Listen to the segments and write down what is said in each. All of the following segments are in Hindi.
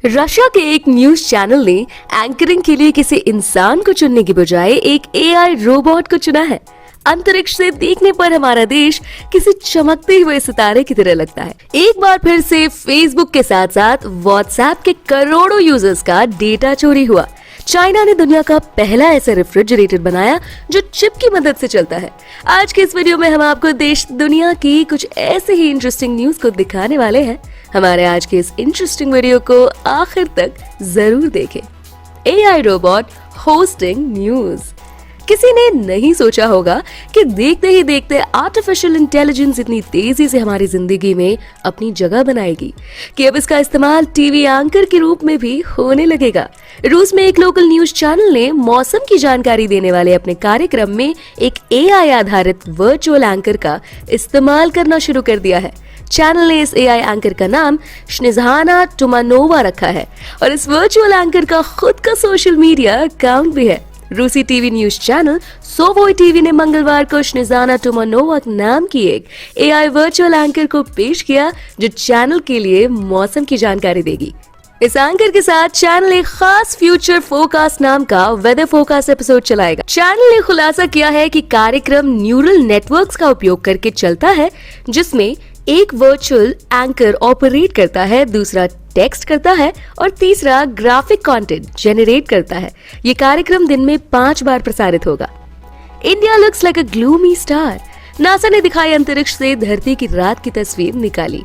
रशिया के एक न्यूज चैनल ने एंकरिंग के लिए किसी इंसान को चुनने की बजाय एक एआई रोबोट को चुना है। अंतरिक्ष से देखने पर हमारा देश किसी चमकते हुए सितारे की तरह लगता है। एक बार फिर से फेसबुक के साथ साथ व्हाट्सएप के करोड़ों यूजर्स का डेटा चोरी हुआ। चाइना ने दुनिया का पहला ऐसा रेफ्रिजरेटर बनाया जो चिप की मदद से चलता है। आज के इस वीडियो में हम आपको देश दुनिया की कुछ ऐसे ही इंटरेस्टिंग न्यूज को दिखाने वाले हैं। हमारे आज के इस इंटरेस्टिंग वीडियो को आखिर तक जरूर देखें। AI robot hosting news. किसी ने नहीं सोचा होगा कि देखते ही देखते आर्टिफिशियल इंटेलिजेंस इतनी तेजी से हमारी जिंदगी में अपनी जगह बनाएगी कि अब इसका इस्तेमाल टीवी एंकर के रूप में भी होने लगेगा। रूस में एक लोकल न्यूज चैनल ने मौसम की जानकारी देने वाले अपने कार्यक्रम में एक एआई आधारित वर्चुअल एंकर का इस्तेमाल करना शुरू कर दिया है। चैनल ने इस एआई एंकर का नाम स्नेझाना टुमानोवा रखा है और इस वर्चुअल एंकर का खुद का सोशल मीडिया अकाउंट भी है। रूसी टीवी न्यूज चैनल सोवोई टीवी ने मंगलवार को स्नेझाना टुमानोवा नाम की एक एआई वर्चुअल एंकर को पेश किया जो चैनल के लिए मौसम की जानकारी देगी। इस एंकर के साथ चैनल एक खास फ्यूचर फोरकास्ट नाम का वेदर फोरकास्ट एपिसोड चलाएगा। चैनल ने खुलासा किया है कि कार्यक्रम न्यूरल नेटवर्क्स का उपयोग करके चलता है, जिसमें एक वर्चुअल एंकर ऑपरेट करता है, दूसरा टेक्स्ट करता है और तीसरा ग्राफिक कंटेंट जनरेट करता है। ये कार्यक्रम दिन में 5 बार प्रसारित होगा। इंडिया लुक्स लाइक अ ग्लूमी स्टार। नासा ने दिखाई अंतरिक्ष से धरती की रात की तस्वीर निकाली।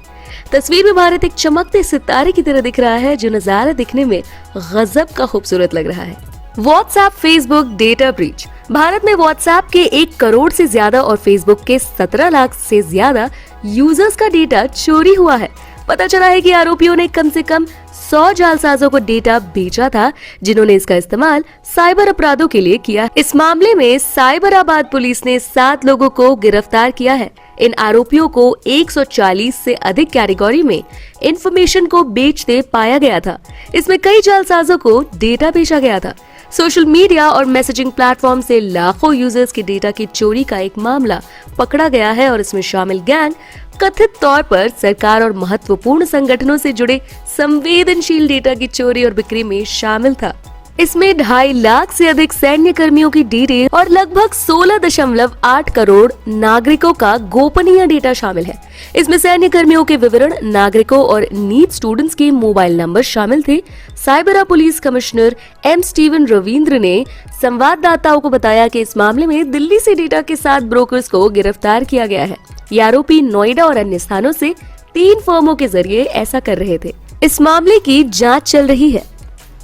तस्वीर में भारत एक चमकते सितारे की तरह दिख रहा है, जो नजारा दिखने में गजब का खूबसूरत लग रहा है। WhatsApp Facebook data breach. Bharat में व्हाट्सएप के 1 करोड़ से ज्यादा और फेसबुक के 17 लाख से ज्यादा यूजर्स का डेटा चोरी हुआ है। पता चला है कि आरोपियों ने कम से कम 100 जालसाजों को डेटा बेचा था, जिन्होंने इसका इस्तेमाल साइबर अपराधों के लिए किया। इस मामले में साइबराबाद पुलिस ने 7 लोगों को गिरफ्तार किया है। इन आरोपियों को 140 से अधिक कैटेगरी में इंफॉर्मेशन को बेचते पाया गया था। इसमें कई जालसाजों को डेटा बेचा गया था। सोशल मीडिया और मैसेजिंग प्लेटफॉर्म से लाखों यूजर्स के डेटा की चोरी का एक मामला पकड़ा गया है और इसमें शामिल गैंग कथित तौर पर सरकार और महत्वपूर्ण संगठनों से जुड़े संवेदनशील डेटा की चोरी और बिक्री में शामिल था। इसमें 2.5 लाख से अधिक सैन्य कर्मियों की डिटेल और लगभग 16.8 करोड़ नागरिकों का गोपनीय डेटा शामिल है। इसमें सैन्य कर्मियों के विवरण, नागरिकों और नीट स्टूडेंट्स के मोबाइल नंबर शामिल थे। Cyber police commissioner M Stephen Ravindra ने संवाददाताओं को बताया कि इस मामले में दिल्ली से डेटा के 7 ब्रोकर्स को गिरफ्तार किया गया है। ये आरोपी नोएडा और अन्य स्थानों से 3 फर्मों के जरिए ऐसा कर रहे थे। इस मामले की जांच चल रही है।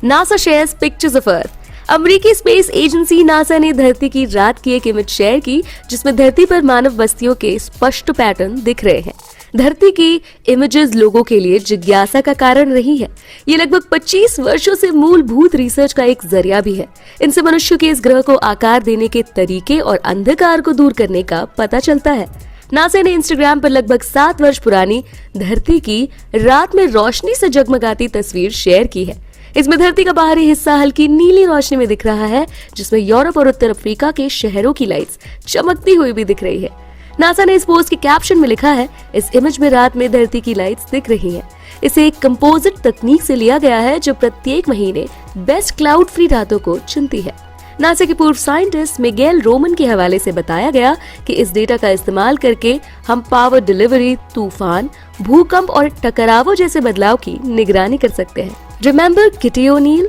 NASA shares pictures of earth. अमेरिकी स्पेस एजेंसी नासा ने धरती की रात की एक इमेज शेयर की, जिसमें धरती पर मानव बस्तियों के स्पष्ट पैटर्न दिख रहे हैं। धरती की इमेजेस लोगों के लिए जिज्ञासा का कारण रही है। ये लगभग 25 वर्षों से मूलभूत रिसर्च का एक जरिया भी है। इनसे मनुष्य के इस ग्रह को आकार देने के तरीके और अंधकार को दूर करने का पता चलता है। नासा ने इंस्टाग्राम पर लगभग 7 वर्ष पुरानी धरती की रात में रोशनी से जगमगाती तस्वीर शेयर की है। इसमें धरती का बाहरी हिस्सा हल्की नीली रोशनी में दिख रहा है, जिसमें यूरोप और उत्तर अफ्रीका के शहरों की लाइट्स चमकती हुई भी दिख रही है। नासा ने इस पोस्ट के कैप्शन में लिखा है, इस इमेज में रात में धरती की लाइट्स दिख रही हैं। इसे एक कंपोजिट तकनीक से लिया गया है जो प्रत्येक महीने बेस्ट क्लाउड फ्री रातों को चुनती है। नासा के पूर्व साइंटिस्ट मिगेल रोमन के हवाले से बताया गया कि इस डेटा का इस्तेमाल करके हम पावर डिलीवरी, तूफान, भूकंप और टकरावों जैसे बदलाव की निगरानी कर सकते हैं। Remember Kitty O'Neil?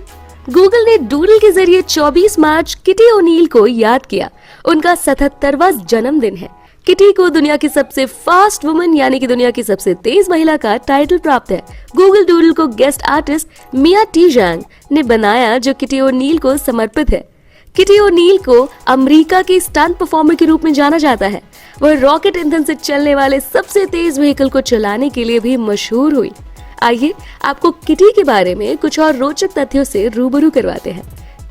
गूगल ने डूडल के जरिए 24 मार्च किटी ओनील को याद किया। उनका 77वां जन्मदिन है। किटी को दुनिया की सबसे फास्ट वुमन यानी कि दुनिया की सबसे तेज महिला का टाइटल प्राप्त है। गूगल डूडल को गेस्ट आर्टिस्ट मिया टी जैंग ने बनाया, जो किटी ओनील को समर्पित है। किटी ओनील को अमेरिका की स्टंट परफॉर्मर के रूप में जाना जाता है। वह रॉकेट ईंधन से चलने वाले सबसे तेज व्हीकल को चलाने के लिए भी मशहूर हुई। आइए आपको किटी के बारे में कुछ और रोचक तथ्यों से रूबरू करवाते हैं।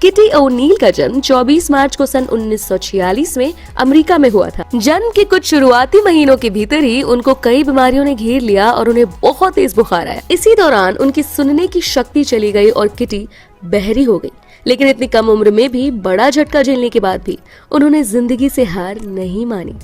किटी ओनील का जन्म 24 मार्च को सन 1946 में अमेरिका में हुआ था। जन्म के कुछ शुरुआती महीनों के भीतर ही उनको कई बीमारियों ने घेर लिया और उन्हें बहुत तेज बुखार आया। इसी दौरान उनकी सुनने की शक्ति चली गई और किटी बहरी हो गई। लेकिन इतनी कम उम्र में भी बड़ा झटका झेलने के बाद भी उन्होंने जिंदगी से हार नहीं मानी।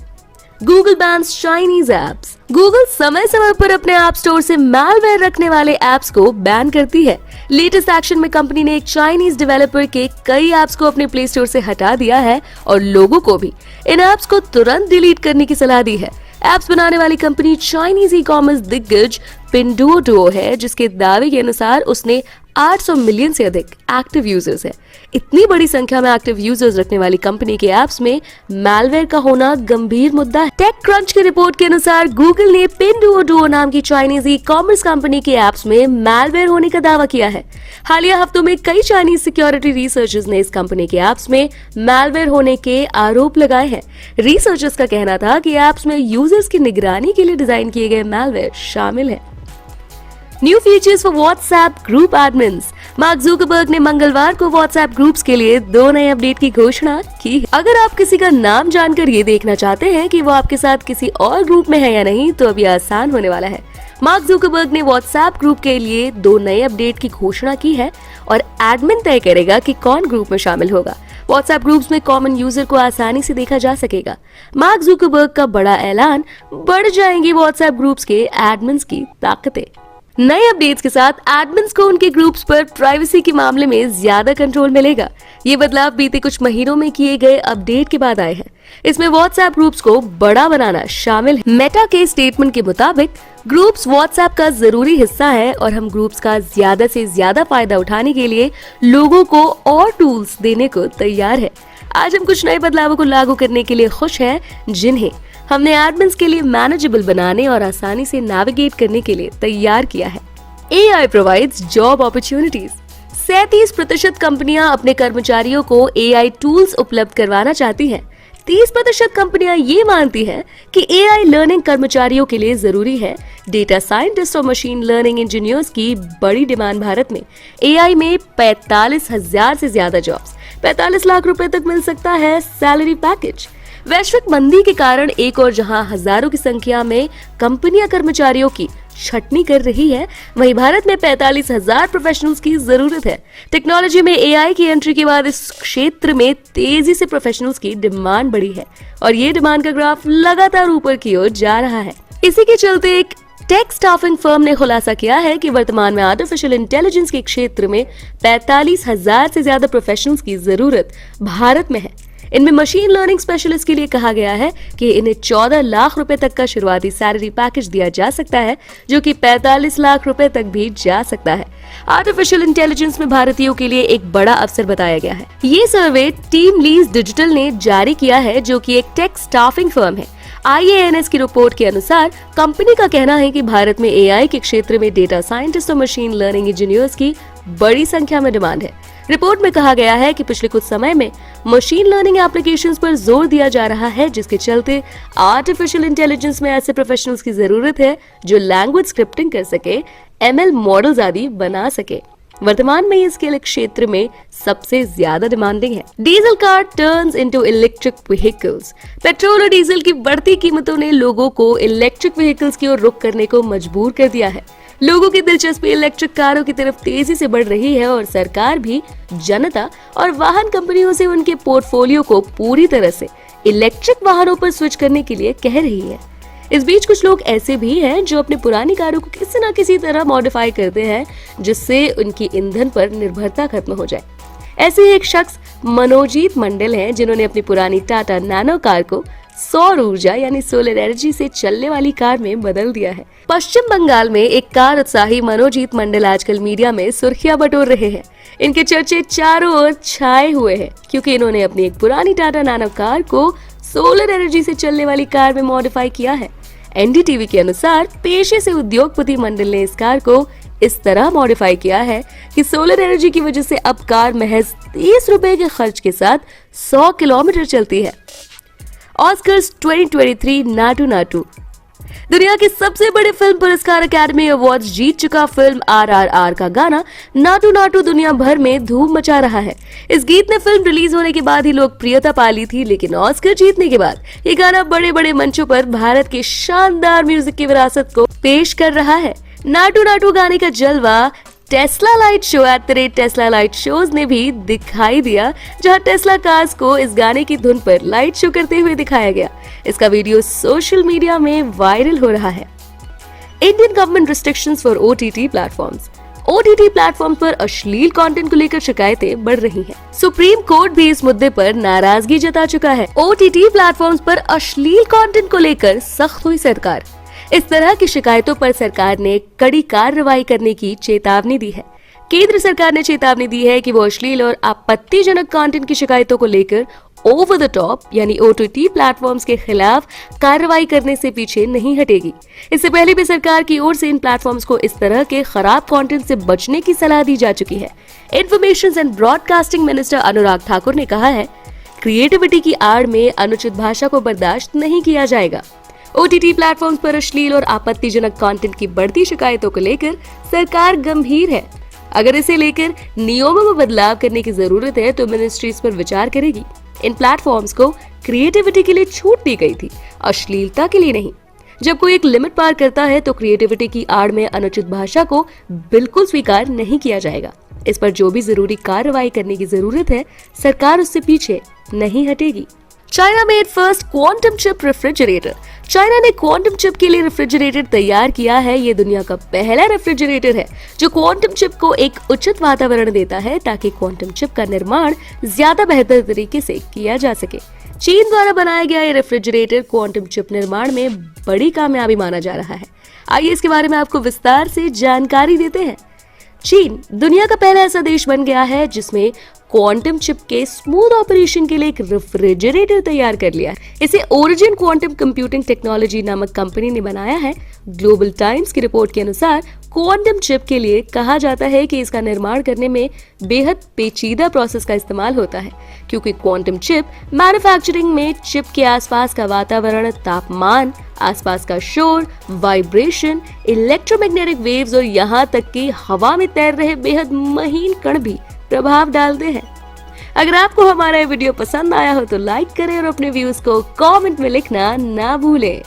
Google bans Chinese apps. Google समय समय पर अपने ऐप स्टोर से मैलवेयर रखने वाले ऐप्स को बैन करती है। लेटेस्ट एक्शन में कंपनी ने एक चाइनीज डेवलपर के कई ऐप्स को अपने प्ले स्टोर से हटा दिया है और लोगों को भी इन ऐप्स को तुरंत डिलीट करने की सलाह दी है। ऐप्स बनाने वाली कंपनी चाइनीज ई कॉमर्स दिग्गज पिंडुओडुओ है, जिसके दावे के अनुसार उसने 800 मिलियन से अधिक एक्टिव यूजर्स है। इतनी बड़ी संख्या में एक्टिव यूजर्स रखने वाली कंपनी के ऐप्स में मैलवेयर का होना गंभीर मुद्दा है। टेक क्रंच की रिपोर्ट के अनुसार गूगल ने पिंडुओडुओ नाम की चाइनीज ई कॉमर्स कंपनी के ऐप्स में मैलवेयर होने का दावा किया है। हालिया हफ्तों में कई चाइनीज सिक्योरिटी रिसर्चर्स ने इस कंपनी के ऐप्स में मैलवेयर होने के आरोप लगाए हैं। रिसर्चर्स का कहना था कि ऐप्स में यूजर्स की निगरानी के लिए डिजाइन किए गए मैलवेयर शामिल है। New features for WhatsApp group admins. Mark Zuckerberg ने मंगलवार को व्हाट्सएप ग्रुप्स के लिए 2 नए अपडेट की घोषणा की है। अगर आप किसी का नाम जानकर ये देखना चाहते हैं कि वो आपके साथ किसी और ग्रुप में है या नहीं, तो अब ये आसान होने वाला है। मार्क जुकरबर्ग ने व्हाट्सएप ग्रुप के लिए 2 नए अपडेट की घोषणा की है और एडमिन तय करेगा कि कौन ग्रुप में शामिल होगा। व्हाट्सएप ग्रुप्स में कॉमन यूजर को आसानी से देखा जा सकेगा। मार्क जुकरबर्ग का बड़ा ऐलान, बढ़ जाएंगी व्हाट्सएप ग्रुप्स के एडमिन्स की ताकतें। नए अपडेट्स के साथ एडमिन्स को उनके ग्रुप्स पर प्राइवेसी के मामले में ज्यादा कंट्रोल मिलेगा। ये बदलाव बीते कुछ महीनों में किए गए अपडेट के बाद आए हैं। इसमें व्हाट्सएप ग्रुप्स को बड़ा बनाना शामिल है। मेटा के स्टेटमेंट के मुताबिक ग्रुप्स व्हाट्सएप का जरूरी हिस्सा है और हम ग्रुप्स का ज्यादा से ज्यादा फायदा उठाने के लिए लोगों को और टूल्स देने को तैयार है। आज हम कुछ नए बदलावों को लागू करने के लिए खुश हैं, जिन्हें हमने एडमिन्स के लिए मैनेजेबल बनाने और आसानी से नेविगेट करने के लिए तैयार किया है। AI provides job opportunities. 37% कंपनियां अपने कर्मचारियों को AI टूल्स उपलब्ध करवाना चाहती हैं। 30% कंपनियां ये मानती हैं कि AI लर्निंग कर्मचारियों के लिए जरूरी है। डेटा साइंटिस्ट और मशीन लर्निंग इंजीनियर्स की बड़ी डिमांड भारत में। AI में 45,000 से ज्यादा जॉब्स, 45 लाख रुपए तक मिल सकता है सैलरी पैकेज। वैश्विक मंदी के कारण एक और जहां हजारों की संख्या में कंपनियां कर्मचारियों की छटनी कर रही है, वहीं भारत में 45,000 प्रोफेशनल्स की जरूरत है। टेक्नोलॉजी में AI की एंट्री के बाद इस क्षेत्र में तेजी से प्रोफेशनल्स की डिमांड बढ़ी है और ये डिमांड का ग्राफ लगातार ऊपर की ओर जा रहा है। इसी के चलते एक टेक स्टाफिंग फर्म ने खुलासा किया है कि वर्तमान में आर्टिफिशियल इंटेलिजेंस के क्षेत्र में 45,000 से ज्यादा प्रोफेशनल्स की जरूरत भारत में है। इनमें मशीन लर्निंग स्पेशलिस्ट के लिए कहा गया है कि इन्हें 14 लाख रुपए तक का शुरुआती सैलरी पैकेज दिया जा सकता है, जो कि 45 लाख रुपए तक भी जा सकता है। आर्टिफिशियल इंटेलिजेंस में भारतीयों के लिए एक बड़ा अवसर बताया गया है। ये सर्वे टीम लीज डिजिटल ने जारी किया है, जो कि एक टेक स्टाफिंग फर्म है। IANS की रिपोर्ट के अनुसार कंपनी का कहना है कि भारत में AI के क्षेत्र में डेटा साइंटिस्ट और मशीन लर्निंग इंजीनियर्स की बड़ी संख्या में डिमांड है। रिपोर्ट में कहा गया है कि पिछले कुछ समय में मशीन लर्निंग एप्लीकेशंस पर जोर दिया जा रहा है, जिसके चलते आर्टिफिशियल इंटेलिजेंस में ऐसे प्रोफेशनल्स की जरूरत है जो लैंग्वेज स्क्रिप्टिंग कर सके, ML मॉडल्स आदि बना सके। वर्तमान में ये स्किल क्षेत्र में सबसे ज्यादा डिमांडिंग है। Diesel car turns into electric vehicles. Petrol और डीजल की बढ़ती कीमतों ने लोगों को इलेक्ट्रिक व्हीकल्स की ओर रुख करने को मजबूर कर दिया है। लोगों की दिलचस्पी इलेक्ट्रिक कारों की तरफ तेजी से बढ़ रही है और सरकार भी जनता और वाहन कंपनियों से उनके पोर्टफोलियो को पूरी तरह से इलेक्ट्रिक वाहनों पर स्विच करने के लिए कह रही है। इस बीच कुछ लोग ऐसे भी हैं जो अपनी पुरानी कारों को किसी न किसी तरह मॉडिफाई करते हैं, जिससे उनकी ईंधन पर निर्भरता खत्म हो जाए। ऐसे ही एक शख्स मनोजीत मंडल हैं, जिन्होंने अपनी पुरानी टाटा नैनो कार को सौर ऊर्जा यानी सोलर एनर्जी से चलने वाली कार में बदल दिया है। पश्चिम बंगाल में एक कार उत्साही मनोजीत मंडल आजकल मीडिया में सुर्खियां बटोर रहे हैं। इनके चर्चे चारों ओर छाए हुए हैं, क्योंकि इन्होंने अपनी एक पुरानी टाटा नैनो कार को सोलर एनर्जी से चलने वाली कार में मॉडिफाई किया है। NDTV के अनुसार पेशे से उद्योगपति मंडल ने इस कार को इस तरह मॉडिफाई किया है कि सोलर एनर्जी की वजह से अब कार महज 30 रुपए के खर्च के साथ 100 किलोमीटर चलती है। ऑस्कर्स 2023 नाटू नाटू। दुनिया के सबसे बड़े फिल्म पुरस्कार अकेडमी अवार्ड जीत चुका फिल्म RRR का गाना नाटू नाटू दुनिया भर में धूम मचा रहा है। इस गीत ने फिल्म रिलीज होने के बाद ही लोकप्रियता पा ली थी, लेकिन ऑस्कर जीतने के बाद ये गाना बड़े बड़े मंचों पर भारत के शानदार म्यूजिक की विरासत को पेश कर रहा है। नाटू नाटू गाने का जलवा Tesla light show Tesla light shows ने भी दिखाई दिया, जहां टेस्ला कार्स को इस गाने की धुन पर लाइट शो करते हुए दिखाया गया। इसका वीडियो सोशल मीडिया में वायरल हो रहा है। Indian government restrictions for OTT platforms. OTT platform पर अश्लील कंटेंट को लेकर शिकायतें बढ़ रही हैं। सुप्रीम कोर्ट भी इस मुद्दे पर नाराजगी जता चुका है। OTT प्लेटफॉर्म्स पर अश्लील कंटेंट को लेकर सख्त हुई सरकार। इस तरह की शिकायतों पर सरकार ने कड़ी कार्रवाई करने की चेतावनी दी है। केंद्र सरकार ने चेतावनी दी है कि वो अश्लील और आपत्तिजनक कंटेंट की शिकायतों को लेकर ओवर द टॉप यानी OTT प्लेटफॉर्म्स के खिलाफ कार्रवाई करने से पीछे नहीं हटेगी। इससे पहले भी सरकार की ओर से इन प्लेटफॉर्म्स को इस तरह के खराब कंटेंट से बचने की सलाह दी जा चुकी है। Information and broadcasting minister Anurag Thakur ने कहा है, क्रिएटिविटी की आड़ में अनुचित भाषा को बर्दाश्त नहीं किया जाएगा। OTT प्लेटफॉर्म्स पर अश्लील और आपत्तिजनक कंटेंट की बढ़ती शिकायतों को लेकर सरकार गंभीर है। अगर इसे लेकर नियमों में बदलाव करने की जरूरत है तो मिनिस्ट्री इस पर विचार करेगी। इन प्लेटफॉर्म्स को क्रिएटिविटी के लिए छूट दी गई थी, अश्लीलता के लिए नहीं। जब कोई एक लिमिट पार करता है तो क्रिएटिविटी की आड़ में अनुचित भाषा को बिल्कुल स्वीकार नहीं किया जाएगा। इस पर जो भी जरूरी कार्रवाई करने की जरूरत है, सरकार उससे पीछे नहीं हटेगी। China made first quantum chip refrigerator. China ने क्वांटम चिप के लिए रेफ्रिजरेटर तैयार किया है। ये दुनिया का पहला रेफ्रिजरेटर है जो क्वांटम चिप को एक उचित वातावरण देता है ताकि क्वांटम चिप का निर्माण ज्यादा बेहतर तरीके से किया जा सके। चीन द्वारा बनाया गया ये रेफ्रिजरेटर क्वांटम चिप निर्माण में बड़ी कामयाबी माना जा रहा है। आइए इसके बारे में आपको विस्तार से जानकारी देते हैं। चीन दुनिया का पहला ऐसा देश बन गया है जिसमें क्वांटम चिप के स्मूथ ऑपरेशन के लिए एक रेफ्रिजरेटर तैयार कर लिया है। इसे ओरिजिन क्वांटम कंप्यूटिंग टेक्नोलॉजी नामक कंपनी ने बनाया है। ग्लोबल टाइम्स की रिपोर्ट के अनुसार क्वांटम चिप के लिए कहा जाता है कि इसका निर्माण करने में बेहद पेचीदा प्रोसेस का इस्तेमाल होता है, क्योंकि क्वांटम चिप मैन्युफैक्चरिंग में चिप के आसपास का वातावरण, तापमान, आसपास का शोर, वाइब्रेशन, इलेक्ट्रोमैग्नेटिक वेव्स और यहाँ तक कि हवा में तैर रहे बेहद महीन कण भी प्रभाव डालते हैं। अगर आपको हमारा ये वीडियो पसंद आया हो तो लाइक करें और अपने व्यूज को कमेंट में लिखना ना भूलें।